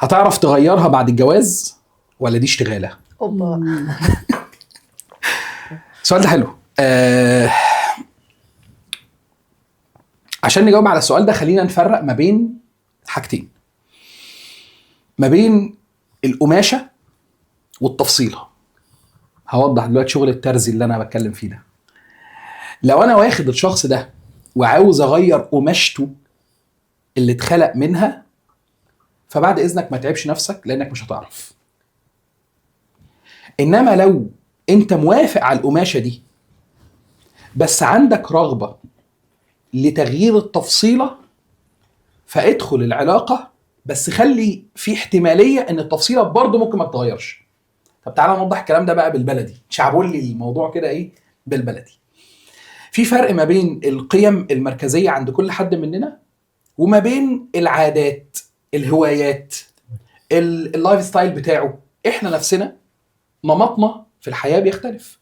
هتعرف تغيرها بعد الجواز ولا دي اشتغالة؟ اوبا. السؤال ده حلو. عشان نجاوب على السؤال ده خلينا نفرق ما بين حاجتين، ما بين القماشة والتفصيلة. هوضح دلوقتي شغل الترزي اللي انا بتكلم فيه ده. لو انا واخد الشخص ده وعاوز اغير قماشته اللي اتخلق منها، فبعد اذنك ما تعبش نفسك لانك مش هتعرف. انما لو انت موافق على القماشة دي بس عندك رغبة لتغيير التفصيلة، فادخل العلاقة بس خلي في احتمالية ان التفصيلة برضه ممكن ما تتغيرش. طب تعالى نوضح الكلام ده بقى بالبلدي، شعبولي لي الموضوع كده ايه بالبلدي. في فرق ما بين القيم المركزية عند كل حد مننا وما بين العادات، الهوايات، اللايف ستايل بتاعه. احنا نفسنا نمطنا في الحياة بيختلف.